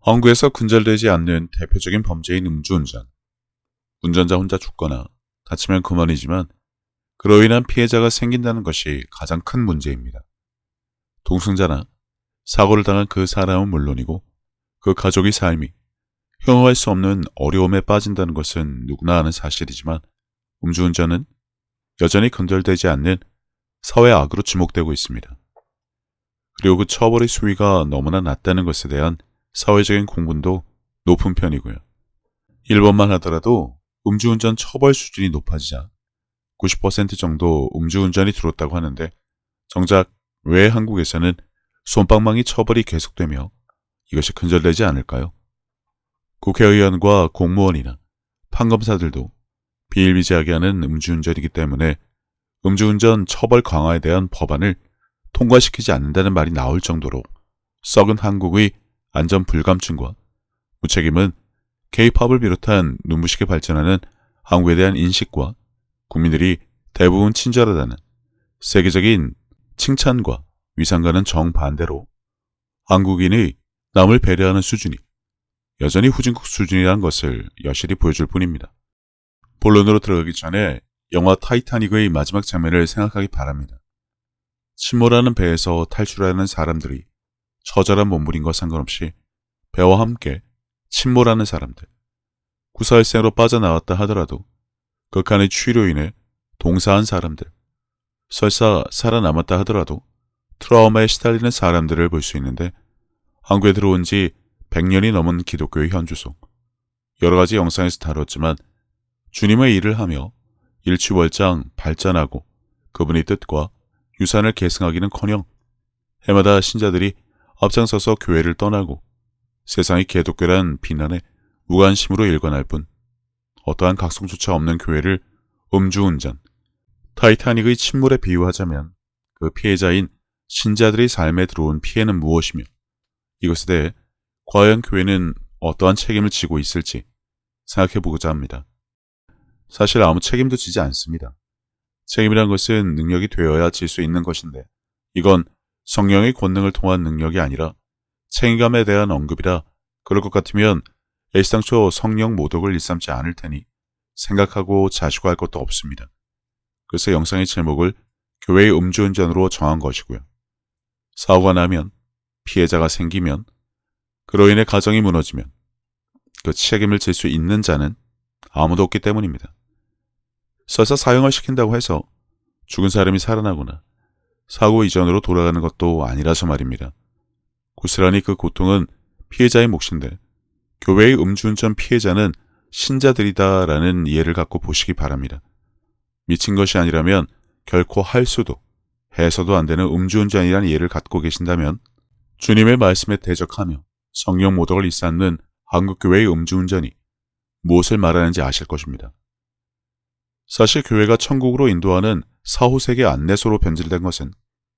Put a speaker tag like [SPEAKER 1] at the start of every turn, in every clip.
[SPEAKER 1] 한국에서 근절되지 않는 대표적인 범죄인 음주운전. 운전자 혼자 죽거나 다치면 그만이지만 그로 인한 피해자가 생긴다는 것이 가장 큰 문제입니다. 동승자나 사고를 당한 그 사람은 물론이고 그 가족의 삶이 형용할 수 없는 어려움에 빠진다는 것은 누구나 아는 사실이지만 음주운전은 여전히 근절되지 않는 사회 악으로 지목되고 있습니다. 그리고 그 처벌의 수위가 너무나 낮다는 것에 대한 사회적인 공분도 높은 편이고요. 일본만 하더라도 음주운전 처벌 수준이 높아지자 90% 정도 음주운전이 줄었다고 하는데 정작 왜 한국에서는 솜방망이 처벌이 계속되며 이것이 근절되지 않을까요? 국회의원과 공무원이나 판검사들도 비일비재하게 하는 음주운전이기 때문에 음주운전 처벌 강화에 대한 법안을 통과시키지 않는다는 말이 나올 정도로 썩은 한국의 안전 불감증과 무책임은 K-팝을 비롯한 눈부시게 발전하는 한국에 대한 인식과 국민들이 대부분 친절하다는 세계적인 칭찬과 위상과는 정반대로 한국인의 남을 배려하는 수준이 여전히 후진국 수준이라는 것을 여실히 보여줄 뿐입니다. 본론으로 들어가기 전에 영화 타이타닉의 마지막 장면을 생각하기 바랍니다. 침몰하는 배에서 탈출하는 사람들이 처절한 몸부림과 상관없이 배와 함께 침몰하는 사람들, 구사일생으로 빠져나왔다 하더라도 극한의 추위로 인해 동사한 사람들, 설사 살아남았다 하더라도 트라우마에 시달리는 사람들을 볼 수 있는데 한국에 들어온 지 100년이 넘은 기독교의 현주소, 여러 가지 영상에서 다뤘지만 주님의 일을 하며 일취월장 발전하고 그분의 뜻과 유산을 계승하기는커녕 해마다 신자들이 앞장서서 교회를 떠나고 세상의 개독교란 비난에 무관심으로 일관할 뿐 어떠한 각성조차 없는 교회를 음주운전, 타이타닉의 침몰에 비유하자면 그 피해자인 신자들의 삶에 들어온 피해는 무엇이며 이것에 대해 과연 교회는 어떠한 책임을 지고 있을지 생각해보고자 합니다. 사실 아무 책임도 지지 않습니다. 책임이란 것은 능력이 되어야 질 수 있는 것인데 이건 성령의 권능을 통한 능력이 아니라 책임감에 대한 언급이라 그럴 것 같으면 애시당초 성령 모독을 일삼지 않을 테니 생각하고 자시고할 것도 없습니다. 그래서 영상의 제목을 교회의 음주운전으로 정한 것이고요. 사고가 나면 피해자가 생기면 그로 인해 가정이 무너지면 그 책임을 질 수 있는 자는 아무도 없기 때문입니다. 설사 사형을 시킨다고 해서 죽은 사람이 살아나거나 사고 이전으로 돌아가는 것도 아니라서 말입니다. 고스란히 그 고통은 피해자의 몫인데 교회의 음주운전 피해자는 신자들이다라는 이해를 갖고 보시기 바랍니다. 미친 것이 아니라면 결코 할 수도 해서도 안 되는 음주운전이라는 이해를 갖고 계신다면 주님의 말씀에 대적하며 성령 모독을 일삼는 한국교회의 음주운전이 무엇을 말하는지 아실 것입니다. 사실 교회가 천국으로 인도하는 사후세계 안내소로 변질된 것은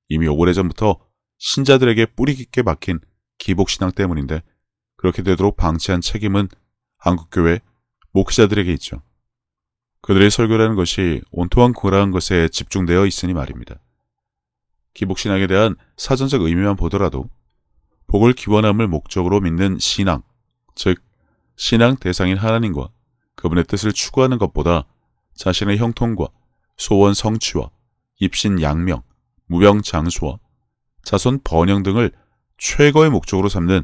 [SPEAKER 1] 이미 오래전부터 신자들에게 뿌리 깊게 박힌 기복신앙 때문인데 그렇게 되도록 방치한 책임은 한국교회 목회자들에게 있죠. 그들의 설교라는 것이 온통한 그러한 것에 집중되어 있으니 말입니다. 기복신앙에 대한 사전적 의미만 보더라도 복을 기원함을 목적으로 믿는 신앙, 즉 신앙 대상인 하나님과 그분의 뜻을 추구하는 것보다 자신의 형통과 소원 성취와 입신 양명, 무병 장수와 자손 번영 등을 최고의 목적으로 삼는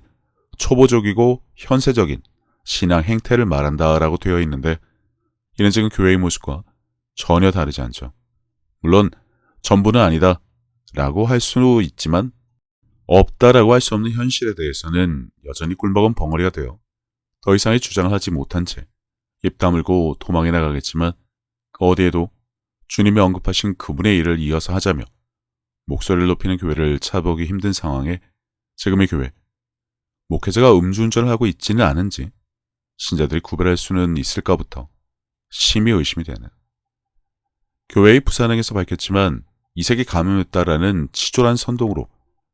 [SPEAKER 1] 초보적이고 현세적인 신앙 행태를 말한다라고 되어 있는데 이는 지금 교회의 모습과 전혀 다르지 않죠. 물론 전부는 아니다 라고 할 수도 있지만 없다라고 할 수 없는 현실에 대해서는 여전히 꿀먹은 벙어리가 되어 더 이상의 주장을 하지 못한 채 입 다물고 도망해 나가겠지만 그 어디에도 주님이 언급하신 그분의 일을 이어서 하자며 목소리를 높이는 교회를 찾아보기 힘든 상황에 지금의 교회, 목회자가 음주운전을 하고 있지는 않은지 신자들이 구별할 수는 있을까부터 심히 의심이 되는. 교회의 부산행에서 밝혔지만 이색이 감염했다라는 치졸한 선동으로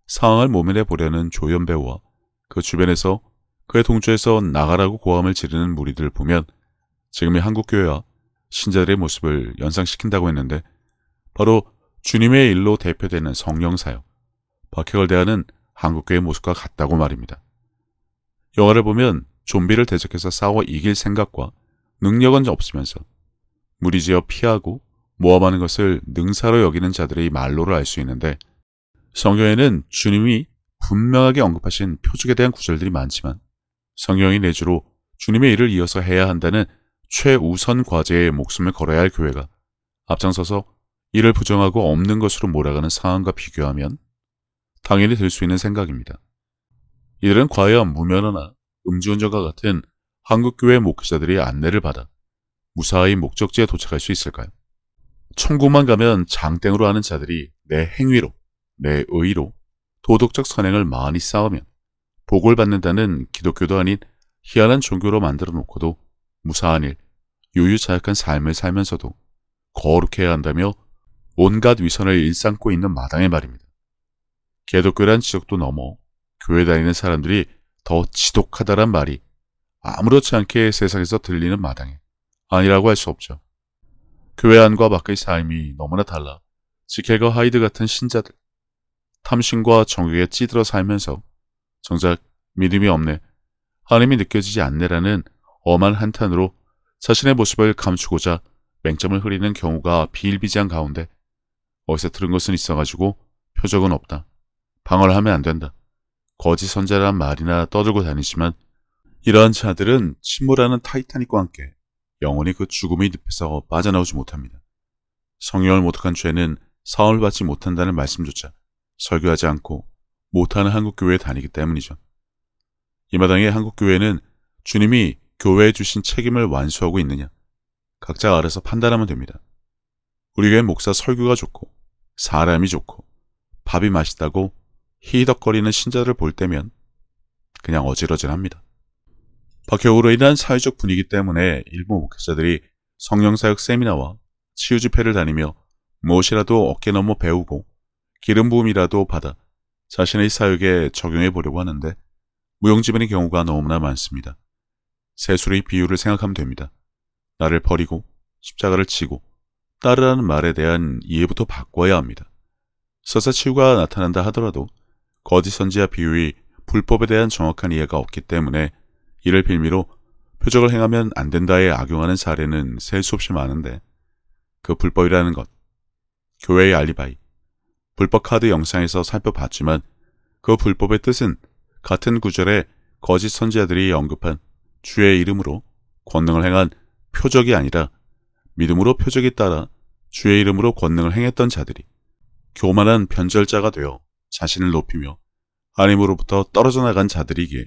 [SPEAKER 1] 상황을 모면해 보려는 조연 배우와 그 주변에서 그의 동조해서 나가라고 고함을 지르는 무리들을 보면 지금의 한국교회와 신자들의 모습을 연상시킨다고 했는데 바로 주님의 일로 대표되는 성령사역, 박해걸 대하는 한국교회의 모습과 같다고 말입니다. 영화를 보면 좀비를 대적해서 싸워 이길 생각과 능력은 없으면서 무리지어 피하고 모험하는 것을 능사로 여기는 자들의 말로를 알 수 있는데, 성경에는 주님이 분명하게 언급하신 표적에 대한 구절들이 많지만 성경이 내주로 주님의 일을 이어서 해야 한다는 최우선 과제에 목숨을 걸어야 할 교회가 앞장서서 이를 부정하고 없는 것으로 몰아가는 상황과 비교하면 당연히 들 수 있는 생각입니다. 이들은 과연 무면허나 음주운전과 같은 한국교회 목회자들이 안내를 받아 무사히 목적지에 도착할 수 있을까요? 천국만 가면 장땡으로 하는 자들이 내 행위로, 내 의로 도덕적 선행을 많이 쌓으면 복을 받는다는 기독교도 아닌 희한한 종교로 만들어 놓고도 무사한 일, 유유자약한 삶을 살면서도 거룩해야 한다며 온갖 위선을 일삼고 있는 마당의 말입니다. 기독교란 지적도 넘어 교회 다니는 사람들이 더 지독하다란 말이 아무렇지 않게 세상에서 들리는 마당에 아니라고 할 수 없죠. 교회 안과 밖의 삶이 너무나 달라 지켈과 하이드 같은 신자들, 탐심과 정욕에 찌들어 살면서 정작 믿음이 없네, 하나님이 느껴지지 않네라는 엄한 한탄으로 자신의 모습을 감추고자 맹점을 흐리는 경우가 비일비재한 가운데 어디서 들은 것은 있어가지고 표적은 없다, 방어를 하면 안 된다, 거짓 선자란 말이나 떠들고 다니지만 이러한 자들은 침몰하는 타이타닉과 함께 영원히 그 죽음의 늪에서 빠져나오지 못합니다. 성령을 모독한 죄는 사함을 받지 못한다는 말씀조차 설교하지 않고 못하는 한국교회에 다니기 때문이죠. 이 마당에 한국교회는 주님이 교회에 주신 책임을 완수하고 있느냐, 각자 알아서 판단하면 됩니다. 우리 교회 목사 설교가 좋고 사람이 좋고 밥이 맛있다고 히덕거리는 신자들을 볼 때면 그냥 어질어질합니다. 박해우로 인한 사회적 분위기 때문에 일부 목회자들이 성령사역 세미나와 치유집회를 다니며 무엇이라도 어깨 넘어 배우고 기름 부음이라도 받아 자신의 사역에 적용해 보려고 하는데 무용지물인 경우가 너무나 많습니다. 세술의 비유를 생각하면 됩니다. 나를 버리고 십자가를 지고 따르라는 말에 대한 이해부터 바꿔야 합니다. 설사 치유가 나타난다 하더라도 거짓 선지자 비유의 불법에 대한 정확한 이해가 없기 때문에 이를 빌미로 표적을 행하면 안 된다에 악용하는 사례는 셀 수 없이 많은데, 그 불법이라는 것, 교회의 알리바이, 불법 카드 영상에서 살펴봤지만 그 불법의 뜻은 같은 구절에 거짓 선지자들이 언급한 주의 이름으로 권능을 행한 표적이 아니라 믿음으로 표적에 따라 주의 이름으로 권능을 행했던 자들이 교만한 변절자가 되어 자신을 높이며 하나님으로부터 떨어져 나간 자들이기에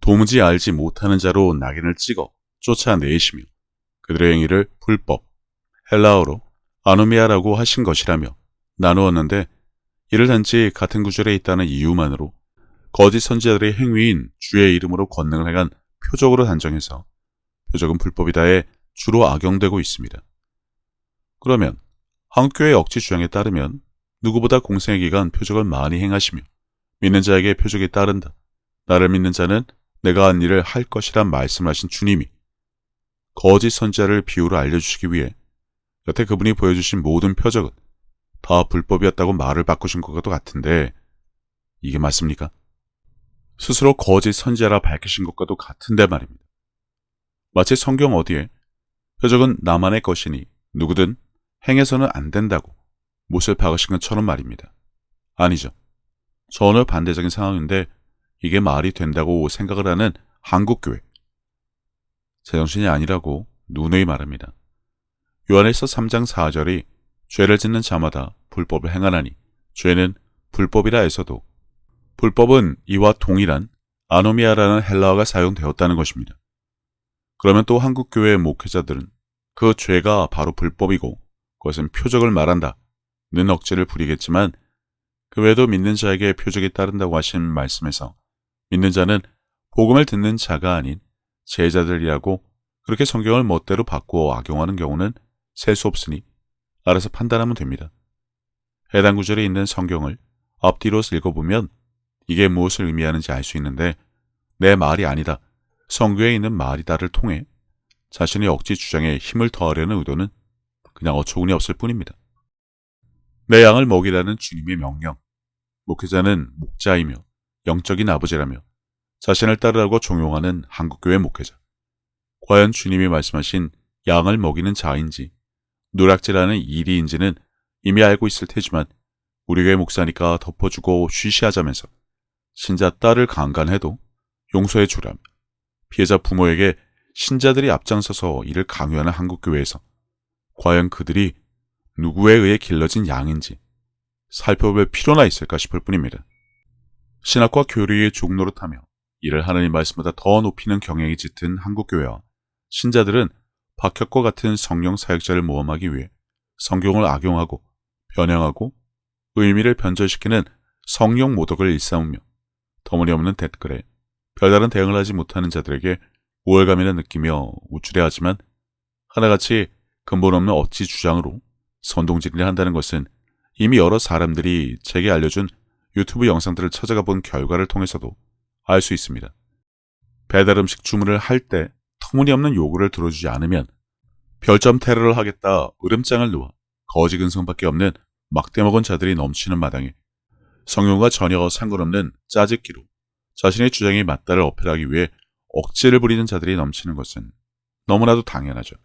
[SPEAKER 1] 도무지 알지 못하는 자로 낙인을 찍어 쫓아내시며 그들의 행위를 불법, 헬라어로 아노미아라고 하신 것이라며 나누었는데, 이를 단지 같은 구절에 있다는 이유만으로 거짓 선지자들의 행위인 주의 이름으로 권능을 행한 표적으로 단정해서 표적은 불법이다에 주로 악용되고 있습니다. 그러면 한국교회 억지 주장에 따르면 누구보다 공생의 기간 표적을 많이 행하시며 믿는 자에게 표적이 따른다, 나를 믿는 자는 내가 한 일을 할 것이란 말씀하신 주님이 거짓 선지자를 비유로 알려주시기 위해 여태 그분이 보여주신 모든 표적은 다 불법이었다고 말을 바꾸신 것과도 같은데, 이게 맞습니까? 스스로 거짓 선지자라 밝히신 것과도 같은데 말입니다. 마치 성경 어디에 표적은 나만의 것이니 누구든 행해서는 안 된다고 못을 박으신 것처럼 말입니다. 아니죠. 전혀 반대적인 상황인데 이게 말이 된다고 생각을 하는 한국교회, 제정신이 아니라고 누누이 말합니다. 요한일서 3장 4절이 죄를 짓는 자마다 불법을 행하나니 죄는 불법이라 해서도 불법은 이와 동일한 아노미아라는 헬라어가 사용되었다는 것입니다. 그러면 또 한국교회의 목회자들은 그 죄가 바로 불법이고 그것은 표적을 말한다는 억지를 부리겠지만, 그 외에도 믿는 자에게 표적이 따른다고 하신 말씀에서 믿는 자는 복음을 듣는 자가 아닌 제자들이라고 그렇게 성경을 멋대로 바꾸어 악용하는 경우는 셀 수 없으니 알아서 판단하면 됩니다. 해당 구절에 있는 성경을 앞뒤로 읽어보면 이게 무엇을 의미하는지 알 수 있는데, 내 말이 아니다, 성경에 있는 말이다를 통해 자신의 억지 주장에 힘을 더하려는 의도는 그냥 어처구니 없을 뿐입니다. 내 양을 먹이라는 주님의 명령, 목회자는 목자이며 영적인 아버지라며 자신을 따르라고 종용하는 한국교회 목회자. 과연 주님이 말씀하신 양을 먹이는 자인지 누락질하는 일이인지는 이미 알고 있을 테지만 우리 교회 목사니까 덮어주고 쉬쉬하자면서 신자 딸을 강간해도 용서해 주라며 피해자 부모에게 신자들이 앞장서서 이를 강요하는 한국교회에서 과연 그들이 누구에 의해 길러진 양인지 살펴볼 필요나 있을까 싶을 뿐입니다. 신학과 교리의 종노릇하며 이를 하나님 말씀보다 더 높이는 경향이 짙은 한국교회와 신자들은 박혁과 같은 성령 사역자를 모함하기 위해 성경을 악용하고 변형하고 의미를 변절시키는 성령 모독을 일삼으며 터무니없는 댓글에 별다른 대응을 하지 못하는 자들에게 우월감이나 느끼며 우쭐해하지만 하나같이 근본 없는 억지 주장으로 선동질을 한다는 것은 이미 여러 사람들이 제게 알려준 유튜브 영상들을 찾아가 본 결과를 통해서도 알 수 있습니다. 배달 음식 주문을 할 때 터무니없는 요구를 들어주지 않으면 별점 테러를 하겠다 으름장을 놓아 거지 근성밖에 없는 막대먹은 자들이 넘치는 마당에 성경과 전혀 상관없는 짜집기로 자신의 주장이 맞다를 어필하기 위해 억지를 부리는 자들이 넘치는 것은 너무나도 당연하죠.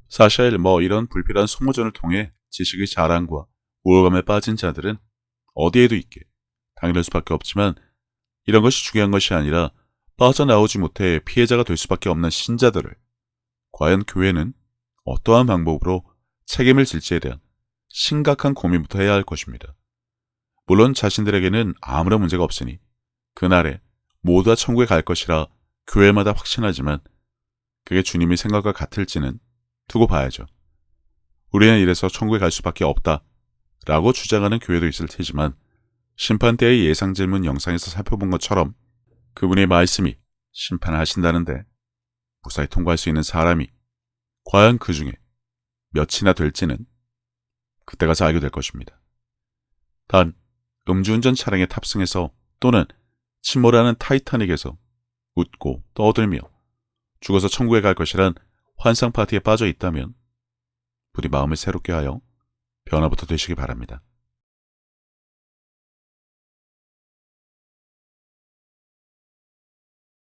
[SPEAKER 1] 사실 이런 불필요한 소모전을 통해 지식의 자랑과 우월감에 빠진 자들은 어디에도 있게 당연할 수밖에 없지만 이런 것이 중요한 것이 아니라 빠져나오지 못해 피해자가 될 수밖에 없는 신자들을 과연 교회는 어떠한 방법으로 책임을 질지에 대한 심각한 고민부터 해야 할 것입니다. 물론 자신들에게는 아무런 문제가 없으니 그날에 모두 다 천국에 갈 것이라 교회마다 확신하지만 그게 주님의 생각과 같을지는 두고 봐야죠. 우리는 이래서 천국에 갈 수밖에 없다 라고 주장하는 교회도 있을 테지만 심판 때의 예상 질문 영상에서 살펴본 것처럼 그분의 말씀이 심판을 하신다는데 무사히 통과할 수 있는 사람이 과연 그 중에 몇이나 될지는 그때 가서 알게 될 것입니다. 단 음주운전 차량에 탑승해서 또는 침몰하는 타이타닉에서 웃고 떠들며 죽어서 천국에 갈 것이란 환상 파티에 빠져 있다면 부디 마음을 새롭게 하여 변화부터 되시기 바랍니다.